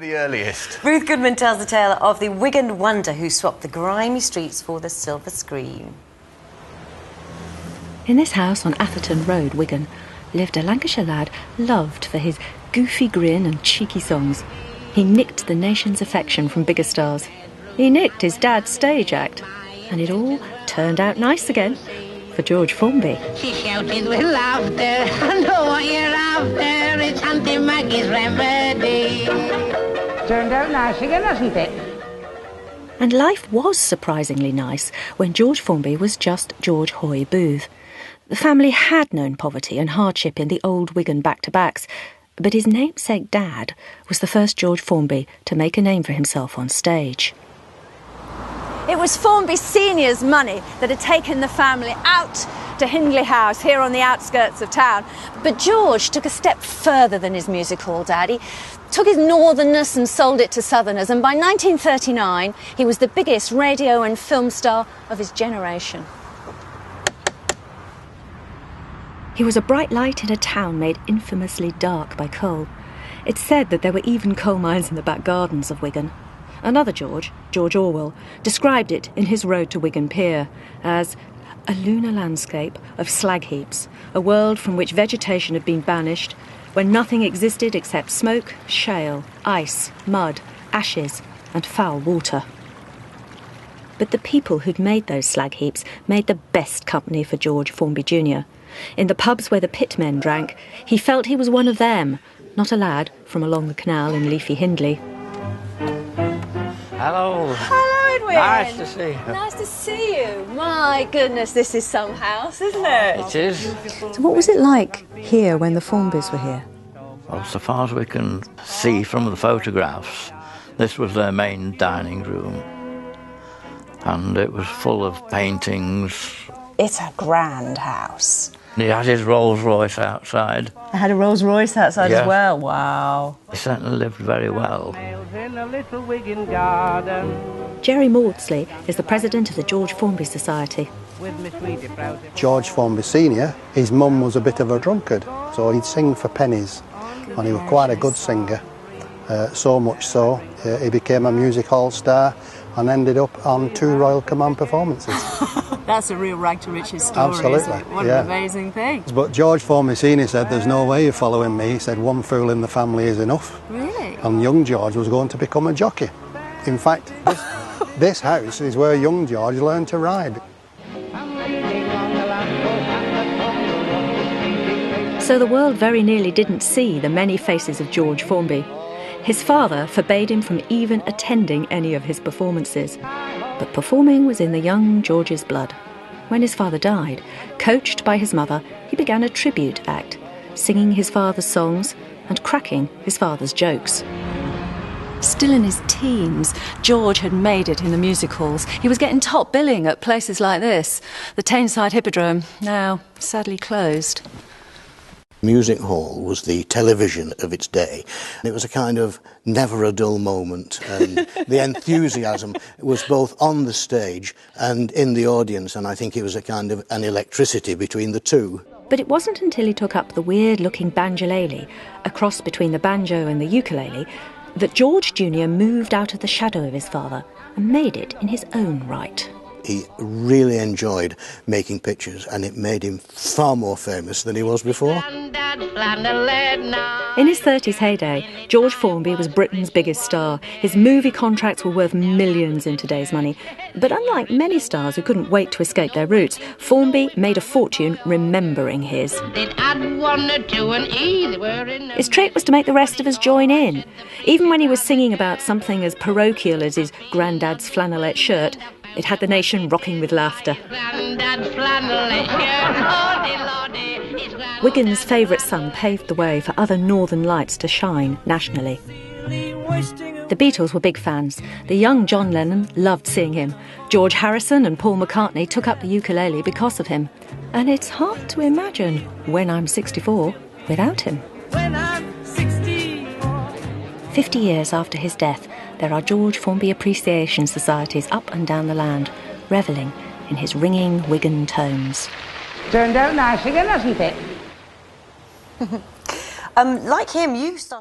The earliest. Ruth Goodman tells the tale of the Wigan wonder who swapped the grimy streets for the silver screen. In this house on Atherton Road, Wigan, lived a Lancashire lad loved for his goofy grin and cheeky songs. He nicked the nation's affection from bigger stars. He nicked his dad's stage act. And it all turned out nice again for George Formby. She shouted with laughter, I know what you're after, it's Auntie Maggie's remedy. Turned out nice again, hasn't it? And life was surprisingly nice when George Formby was just George Hoy Booth. The family had known poverty and hardship in the old Wigan back-to-backs, but his namesake dad was the first George Formby to make a name for himself on stage. It was Formby Senior's money that had taken the family out to Hindley House, here on the outskirts of town. But George took a step further than his music hall dad. He took his northernness and sold it to southerners, and by 1939 he was the biggest radio and film star of his generation. He was a bright light in a town made infamously dark by coal. It's said that there were even coal mines in the back gardens of Wigan. Another George, George Orwell, described it in his Road to Wigan Pier as a lunar landscape of slag heaps, a world from which vegetation had been banished, where nothing existed except smoke, shale, ice, mud, ashes and foul water. But the people who'd made those slag heaps made the best company for George Formby Jr. In the pubs where the pitmen drank, he felt he was one of them, not a lad from along the canal in leafy Hindley. Hello. Hello, Edwin. Nice to see you. Nice to see you. My goodness, this is some house, isn't it? It is. So what was it like here when the Formbys were here? Well, so far as we can see from the photographs, this was their main dining room. And it was full of paintings. It's a grand house. He had his Rolls Royce outside. I had a Rolls Royce outside Yeah. as well. Wow. He certainly lived very well. Gerry Mawdsley is the president of the George Formby Society. George Formby Senior, his mum was a bit of a drunkard, so he'd sing for pennies, and he was quite a good singer. So much so, he became a music hall star and ended up on 2 Royal Command performances. That's a real rag to riches story, Absolutely, isn't it? What yeah. an amazing thing. But George Formby Senior said, there's no way you're following me. He said, one fool in the family is enough. Really? And young George was going to become a jockey. In fact, this house is where young George learned to ride. So the world very nearly didn't see the many faces of George Formby. His father forbade him from even attending any of his performances. But performing was in the young George's blood. When his father died, coached by his mother, he began a tribute act, singing his father's songs and cracking his father's jokes. Still in his teens, George had made it in the music halls. He was getting top billing at places like this. The Tameside Hippodrome, now sadly closed. Music hall was the television of its day. It was a kind of never a dull moment, and the enthusiasm was both on the stage and in the audience, and I think it was a kind of an electricity between the two. But it wasn't until he took up the weird-looking banjolele, a cross between the banjo and the ukulele, that George Jr. moved out of the shadow of his father and made it in his own right. He really enjoyed making pictures, and it made him far more famous than he was before. In his 30s heyday, George Formby was Britain's biggest star. His movie contracts were worth millions in today's money. But unlike many stars who couldn't wait to escape their roots, Formby made a fortune remembering his. His trick was to make the rest of us join in. Even when he was singing about something as parochial as his granddad's flannelette shirt, it had the nation rocking with laughter. Wigan's favourite son paved the way for other northern lights to shine nationally. The Beatles were big fans. The young John Lennon loved seeing him. George Harrison and Paul McCartney took up the ukulele because of him. And it's hard to imagine When I'm 64 without him. 50 years after his death, there are George Formby appreciation societies up and down the land, revelling in his ringing Wigan tones. Turned out nice again, hasn't it? Like him, you started...